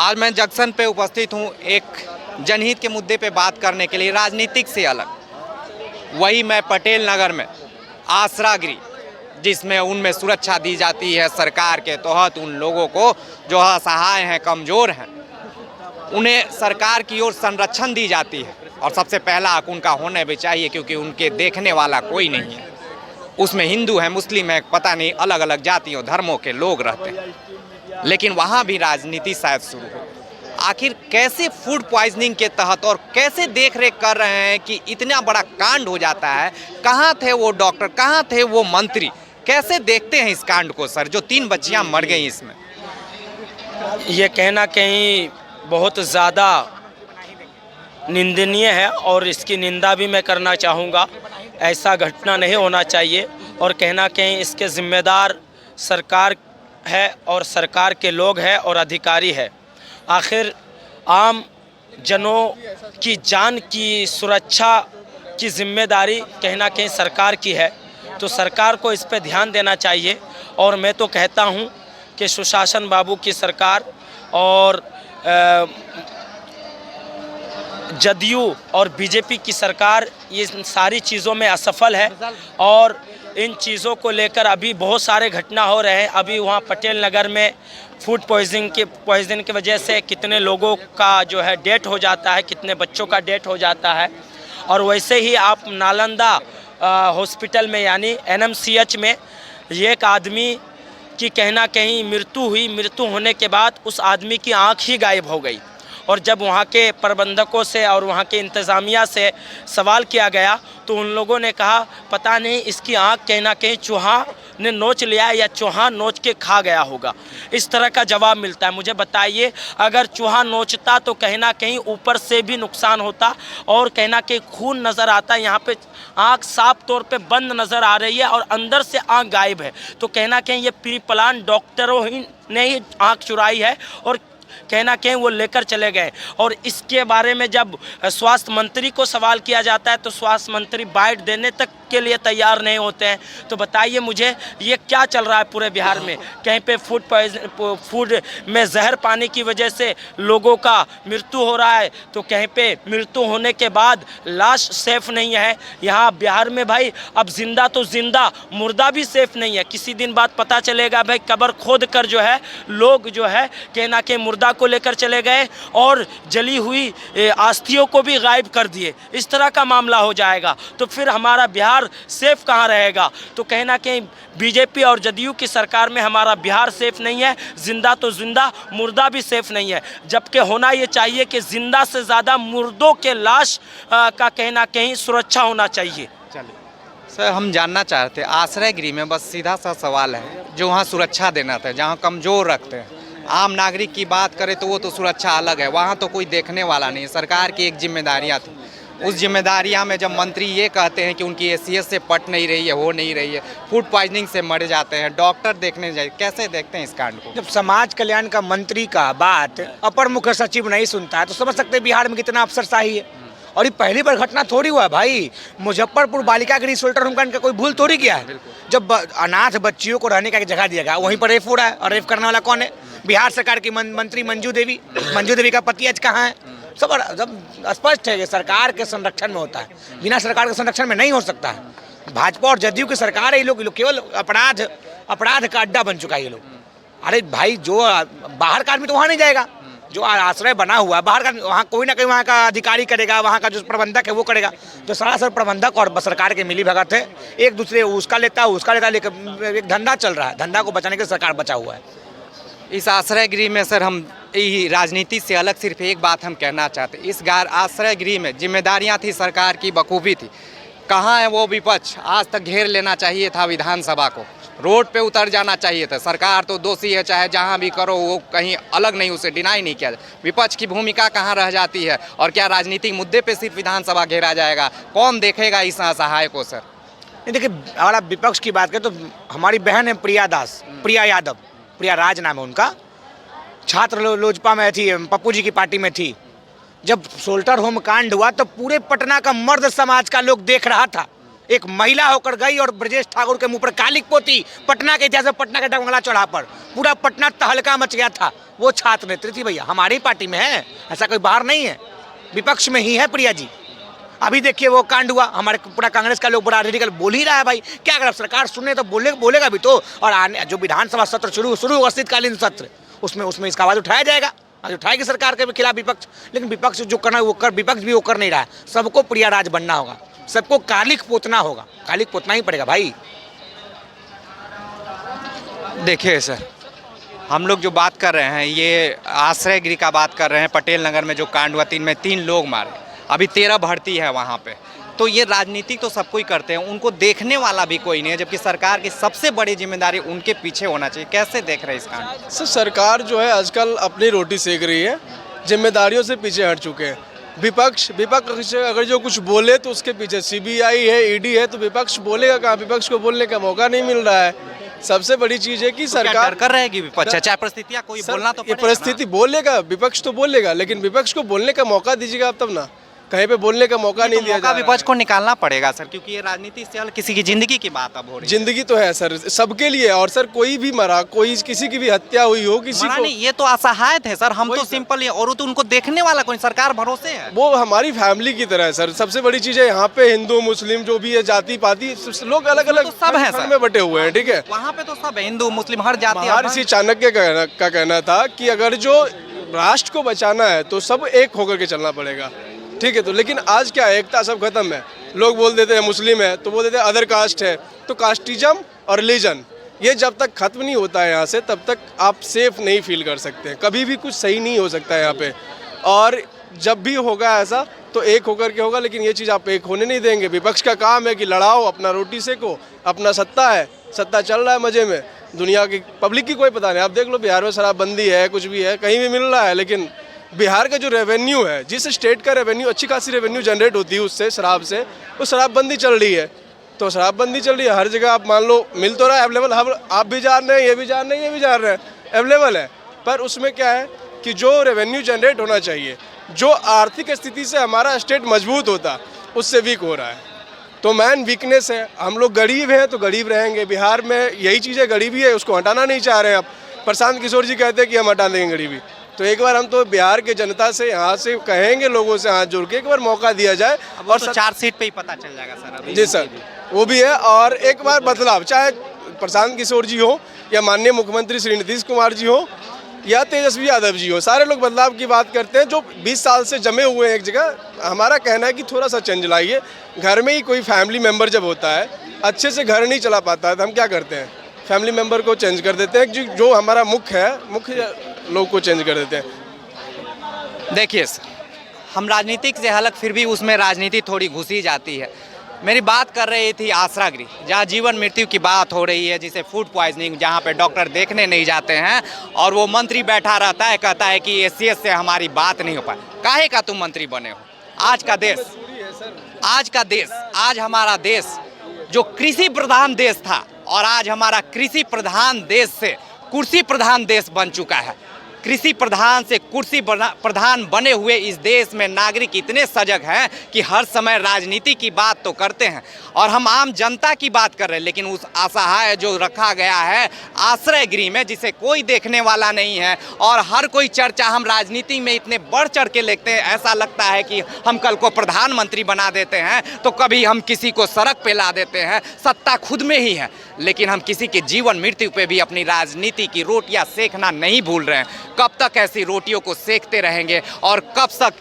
आज मैं जंक्शन पे उपस्थित हूँ एक जनहित के मुद्दे पे बात करने के लिए, राजनीतिक से अलग। वही मैं पटेल नगर में आसरा गृह, जिसमें उनमें सुरक्षा दी जाती है सरकार के तहत उन लोगों को जो असहाय हैं, कमज़ोर हैं, उन्हें सरकार की ओर संरक्षण दी जाती है। और सबसे पहला हक उनका होना भी चाहिए, क्योंकि उनके देखने वाला कोई नहीं है। उसमें हिंदू है, मुस्लिम है, पता नहीं अलग अलग जातियों धर्मों के लोग रहते हैं, लेकिन वहाँ भी राजनीति शायद शुरू हो। आखिर कैसे फूड पॉइजनिंग के तहत और कैसे देख रेख कर रहे हैं कि इतना बड़ा कांड हो जाता है? कहाँ थे वो डॉक्टर, कहाँ थे वो मंत्री? कैसे देखते हैं इस कांड को सर, जो 3 बच्चियाँ मर गई इसमें? ये कहना कहीं बहुत ज़्यादा निंदनीय है और इसकी निंदा भी मैं करना चाहूँगा। ऐसा घटना नहीं होना चाहिए और कहना कहीं इसके ज़िम्मेदार सरकार है और सरकार के लोग हैं और अधिकारी है। आखिर आम जनों की जान की सुरक्षा की जिम्मेदारी कहना कहीं सरकार की है, तो सरकार को इस पे ध्यान देना चाहिए। और मैं तो कहता हूँ कि सुशासन बाबू की सरकार और जदयू और बीजेपी की सरकार ये सारी चीज़ों में असफल है और इन चीज़ों को लेकर अभी बहुत सारे घटना हो रहे हैं। अभी वहाँ पटेल नगर में फूड पॉइजनिंग की वजह से कितने लोगों का जो है डेथ हो जाता है, कितने बच्चों का डेथ हो जाता है। और वैसे ही आप नालंदा हॉस्पिटल में यानी NMCH में एक आदमी की कहना कहीं मृत्यु हुई। मृत्यु होने के बाद उस आदमी की आँख ही गायब हो गई और जब वहाँ के प्रबंधकों से और वहाँ के इंतज़ामिया से सवाल किया गया तो उन लोगों ने कहा पता नहीं इसकी आँख कहीं ना कहीं चूहा ने नोच लिया या चूहा नोच के खा गया होगा, इस तरह का जवाब मिलता है। मुझे बताइए, अगर चूहा नोचता तो कहीं ना कहीं ऊपर से भी नुकसान होता और कहीं ना कहीं खून नज़र आता है। यहाँ पे आँख साफ तौर पे बंद नज़र आ रही है और अंदर से आँख गायब है, तो कहना कहीं ये प्री प्लान डॉक्टरों ने ही आँख चुराई है और कहना कहीं वो लेकर चले गए। और इसके बारे में जब स्वास्थ्य मंत्री को सवाल किया जाता है तो स्वास्थ्य मंत्री बाइट देने तक के लिए तैयार नहीं होते हैं। तो बताइए मुझे, ये क्या चल रहा है पूरे बिहार में? कहीं पे फूड में जहर पाने की वजह से लोगों का मृत्यु हो रहा है, तो कहीं पे मृत्यु होने के बाद लाश सेफ नहीं है। यहाँ बिहार में भाई अब जिंदा तो जिंदा, मुर्दा भी सेफ नहीं है। किसी दिन बाद पता चलेगा भाई कब्र खोद कर जो है लोग जो है कहना के मुर्दा को लेकर चले गए और जली हुई अस्थियों को भी गायब कर दिए। इस तरह का मामला हो जाएगा तो फिर हमारा बिहार सेफ कहाँ रहेगा? तो कहना कहीं बीजेपी और जदयू की सरकार में हमारा बिहार सेफ नहीं है। जिंदा तो जिंदा, मुर्दा भी सेफ नहीं है, जबकि होना ये चाहिए कि जिंदा से ज़्यादा मुर्दों के लाश का कहना कहीं सुरक्षा होना चाहिए। चलिए सर, हम जानना चाहते हैं आश्रय गृह में बस सीधा सा सवाल है, जो वहाँ सुरक्षा देना था, जहाँ कमज़ोर रखते हैं आम नागरिक की बात करें तो वो तो सुरक्षा अलग है, वहाँ तो कोई देखने वाला नहीं। सरकार की एक जिम्मेदारियाँ थी, उस जिम्मेदारियाँ में जब मंत्री ये कहते हैं कि उनकी हैसियत से पट नहीं रही है, हो नहीं रही है, फूड पॉइजनिंग से मर जाते हैं, डॉक्टर देखने जाए, कैसे देखते हैं इस कांड को? जब समाज कल्याण का मंत्री का बात अपर मुख्य सचिव नहीं सुनता है तो समझ सकते हैं बिहार में कितना अफसरशाही है। और ये पहली बार घटना थोड़ी हुआ है भाई, मुजफ्फरपुर बालिका गृह शेल्टर होम का कोई भूल थोड़ी किया है। जब अनाथ बच्चियों को रहने का एक जगह दिया गया, वहीं पर रेप हो रहा है और रेप करने वाला कौन है? बिहार सरकार की मंत्री मंजू देवी का पति आज कहाँ है? सब स्पष्ट है कि सरकार के संरक्षण में होता है, बिना सरकार के संरक्षण में नहीं हो सकता है। भाजपा और जदयू की सरकार है, ये लोग केवल अपराध का अड्डा बन चुका है ये लोग। अरे भाई, जो बाहर का आदमी तो वहाँ नहीं जाएगा, जो आश्रय बना हुआ है बाहर का, वहाँ कोई ना कोई वहाँ का अधिकारी करेगा, वहाँ का जो प्रबंधक है वो करेगा। तो सरासर प्रबंधक और सरकार के मिली भगत है, एक दूसरे उसका लेता लेकर एक धंधा चल रहा है। धंधा को बचाने के लिए सरकार बचा हुआ है। इस आश्रय गृह में सर हम राजनीति से अलग सिर्फ एक बात हम कहना चाहते हैं, इस आश्रय गृह में जिम्मेदारियां थी सरकार की, बखूबी थी। कहाँ है वो विपक्ष? आज तक घेर लेना चाहिए था विधानसभा को, रोड पे उतर जाना चाहिए था। सरकार तो दोषी है, चाहे जहाँ भी करो, वो कहीं अलग नहीं, उसे डिनाई नहीं किया। विपक्ष की भूमिका कहाँ रह जाती है? और क्या राजनीतिक मुद्दे पे सिर्फ विधानसभा घेरा जाएगा? कौन देखेगा इस असहाय को सर? नहीं देखिए, अगर आप विपक्ष की बात करें तो हमारी बहन है प्रिया यादव, प्रिया राज नाम है उनका, छात्र लोजपा में थी, पप्पू जी की पार्टी में थी। जब शेल्टर होम कांड हुआ तो पूरे पटना का मर्द समाज का लोग देख रहा था एक महिला होकर गई और ब्रजेश ठाकुर के मुंह पर कालिक पोती। पटना के इतिहास में पटना के डगमगला चौराहा पर पूरा पटना तहलका मच गया था। वो छात्र नेत्री थी भैया, हमारी पार्टी में है, ऐसा कोई बाहर नहीं है, विपक्ष में ही है प्रिया जी। अभी देखिए वो कांड हुआ, हमारे पूरा कांग्रेस का लोग बड़ा रेडिकल बोल ही रहा है भाई। क्या अगर सरकार सुने तो बोलेगा भी तो। और आने जो विधानसभा सत्र शुरू होगा शीतकालीन सत्र, उसमें इसका आवाज़ उठाया जाएगा, आज उठाएगी सरकार के खिलाफ विपक्ष। लेकिन विपक्ष जो करना है वो विपक्ष भी वो कर नहीं रहा है। सबको प्रियाराज बनना होगा, सबको कालिक पोतना होगा, कालिक पोतना ही पड़ेगा भाई। देखिए सर, हम लोग जो बात कर रहे हैं ये आश्रय गृह का बात कर रहे हैं। पटेल नगर में जो कांड हुआ, 3 लोग मारे, अभी 13 भर्ती है वहाँ पे। तो ये राजनीति तो सब कोई करते हैं, उनको देखने वाला भी कोई नहीं है, जबकि सरकार की सबसे बड़ी जिम्मेदारी उनके पीछे होना चाहिए। कैसे देख रहे हैं इस कांड? सर सरकार जो है आजकल अपनी रोटी सेक रही है, जिम्मेदारियों से पीछे हट चुके हैं। विपक्ष अगर जो कुछ बोले तो उसके पीछे सीबीआई है, ईडी है, तो विपक्ष बोलेगा कहाँ? विपक्ष को बोलने का मौका नहीं मिल रहा है। सबसे बड़ी चीज़ है कि सरकार कर रहेगी विपक्ष, चाहे परिस्थितियाँ कोई बोलना तो ये परिस्थिति बोलेगा, विपक्ष तो बोलेगा, लेकिन विपक्ष को बोलने का मौका दीजिएगा आप तब ना। कहीं पे बोलने का मौका नहीं दिया जा रहा है। विपक्ष को निकालना पड़ेगा सर, क्योंकि ये राजनीति से अलग किसी की जिंदगी की बात अब हो रही है। जिंदगी तो है सर सबके लिए, और सर कोई भी मरा, कोई किसी की भी हत्या हुई हो, किसी को नहीं, ये तो असहाय थे सर, हम तो सिंपल ही, और तो उनको देखने वाला कोई, सरकार भरोसे है। वो हमारी फैमिली की तरह है सर। सबसे बड़ी चीज है यहाँ पे हिंदू मुस्लिम जो भी है, जाति पाति लोग अलग अलग सब है सर में बटे हुए हैं, ठीक है। वहाँ पे तो सब है, हिंदू मुस्लिम हर जाति। महर्षि चाणक्य का कहना था कि अगर जो राष्ट्र को बचाना है तो सब एक होकर के चलना पड़ेगा, ठीक है। तो लेकिन आज क्या है, एकता सब खत्म है। लोग बोल देते हैं मुस्लिम है तो बोल देते हैं अदर कास्ट है। तो कास्टिज्म और रिलीजन ये जब तक खत्म नहीं होता है यहाँ से, तब तक आप सेफ नहीं फील कर सकते। कभी भी कुछ सही नहीं हो सकता है यहाँ पे, और जब भी होगा ऐसा तो एक होकर के होगा, लेकिन ये चीज़ आप एक होने नहीं देंगे। विपक्ष का काम है कि लड़ाओ, अपना रोटी सेको, अपना सत्ता है, सत्ता चल रहा है मज़े में, दुनिया की पब्लिक की कोई पता नहीं। आप देख लो बिहार में शराबबंदी है, कुछ भी है, कहीं भी मिल रहा है, लेकिन बिहार का जो रेवेन्यू है, जिस स्टेट का रेवेन्यू, अच्छी खासी रेवेन्यू जनरेट होती है उससे, शराब से, वो शराबबंदी चल रही है। तो शराबबंदी चल रही है हर जगह, आप मान लो मिल तो रहा है अवेलेबल, हम आप भी जान रहे हैं, ये भी जान रहे हैं, ये भी जान रहे हैं, अवेलेबल है। पर उसमें क्या है कि जो रेवेन्यू जनरेट होना चाहिए, जो आर्थिक स्थिति से हमारा स्टेट मजबूत होता, उससे वीक हो रहा है। तो मैन वीकनेस है, हम लोग गरीब हैं तो गरीब रहेंगे। बिहार में यही चीज़ है, गरीबी है, उसको हटाना नहीं चाह रहे हैं। आप प्रशांत किशोर जी कहते हैं कि हम हटा देंगे गरीबी, तो एक बार हम तो बिहार के जनता से यहाँ से कहेंगे, लोगों से हाथ जोड़ के एक बार मौका दिया जाए। और तो 4 सीट पे ही पता चल जाएगा सर अभी। जी सर, वो भी है। और एक बार बदलाव, चाहे प्रशांत किशोर जी हो या माननीय मुख्यमंत्री श्री नीतीश कुमार जी हो या तेजस्वी यादव जी हो, सारे लोग बदलाव की बात करते हैं। जो 20 साल से जमे हुए हैं एक जगह, हमारा कहना है कि थोड़ा सा चेंज लाइए। घर में ही कोई फैमिली मेम्बर जब होता है, अच्छे से घर नहीं चला पाता है, तो हम क्या करते हैं, फैमिली मेम्बर को चेंज कर देते हैं। जो हमारा मुख्य लोग को चेंज कर देते हैं। देखिए सर, हम राजनीतिक से अलग, फिर भी उसमें राजनीति थोड़ी घुसी जाती है। मेरी बात कर रही थी आसरा गृह, जहाँ जीवन मृत्यु की बात हो रही है, जिसे फूड पॉइजनिंग, जहाँ पे डॉक्टर देखने नहीं जाते हैं, और वो मंत्री बैठा रहता है, कहता है कि एसीएस से हमारी बात नहीं हो पाए। काहे का तुम मंत्री बने हो? आज का देश, आज हमारा देश जो कृषि प्रधान देश था, और आज हमारा कृषि प्रधान देश से कुर्सी प्रधान देश बन चुका है। कृषि प्रधान से कुर्सी प्रधान बने हुए इस देश में नागरिक इतने सजग हैं कि हर समय राजनीति की बात तो करते हैं, और हम आम जनता की बात कर रहे हैं। लेकिन उस असहाय जो रखा गया है आश्रय गृह में, जिसे कोई देखने वाला नहीं है, और हर कोई चर्चा हम राजनीति में इतने बढ़ चढ़ के लेते हैं, ऐसा लगता है कि हम कल को प्रधानमंत्री बना देते हैं, तो कभी हम किसी को सड़क पे ला देते हैं। सत्ता खुद में ही है, लेकिन हम किसी के जीवन मृत्यु पे भी अपनी राजनीति की रोटियां सेकना नहीं भूल रहे हैं। कब तक ऐसी रोटियों को सेकते रहेंगे, और कब तक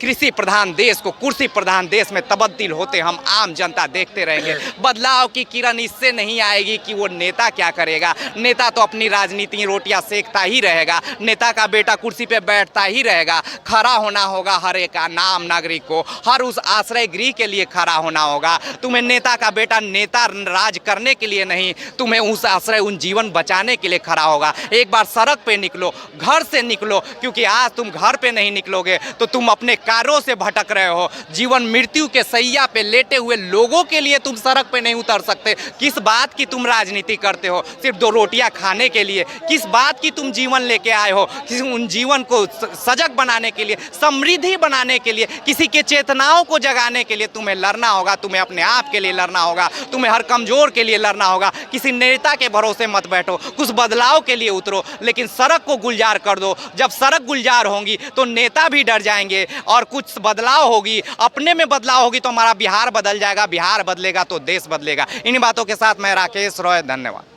कृषि प्रधान देश को कुर्सी प्रधान देश में तब्दील होते हम आम जनता देखते रहेंगे। बदलाव की किरण इससे नहीं आएगी कि वो नेता क्या करेगा। नेता तो अपनी राजनीति रोटियां सेकता ही रहेगा, नेता का बेटा कुर्सी पे बैठता ही रहेगा। खड़ा होना होगा हर एक आम नागरिक को, हर उस आश्रय गृह के लिए खड़ा होना होगा। तुम्हें नेता का बेटा नेता राज करने के लिए नहीं, तुम्हें उस आश्रय, उन जीवन बचाने के लिए खड़ा होगा। एक बार सड़क पे निकलो, घर से निकलो, क्योंकि आज तुम घर पे नहीं निकलोगे तो तुम अपने कार्यों से भटक रहे हो। जीवन मृत्यु के सैया पे लेटे हुए लोगों के लिए तुम सड़क पे नहीं उतर सकते। किस बात की तुम राजनीति करते हो? सिर्फ 2 रोटियां खाने के लिए? किस बात की तुम जीवन लेके आए हो? किसी उन जीवन को सजग बनाने के लिए, समृद्धि बनाने के लिए, किसी के चेतनाओं को जगाने के लिए तुम्हें लड़ना होगा। तुम्हें अपने आप के लिए लड़ना होगा, तुम्हें हर कमजोर के लिए लड़ना होगा। किसी नेता के भरोसे मत बैठो, कुछ बदलाव के लिए उतरो, लेकिन सड़क को गुलजार कर दो। जब सड़क गुलजार होंगी तो नेता भी डर जाएंगे और कुछ बदलाव होगी, अपने में बदलाव होगी तो हमारा बिहार बदल जाएगा। बिहार बदलेगा तो देश बदलेगा। इन बातों के साथ मैं राकेश रॉय, धन्यवाद।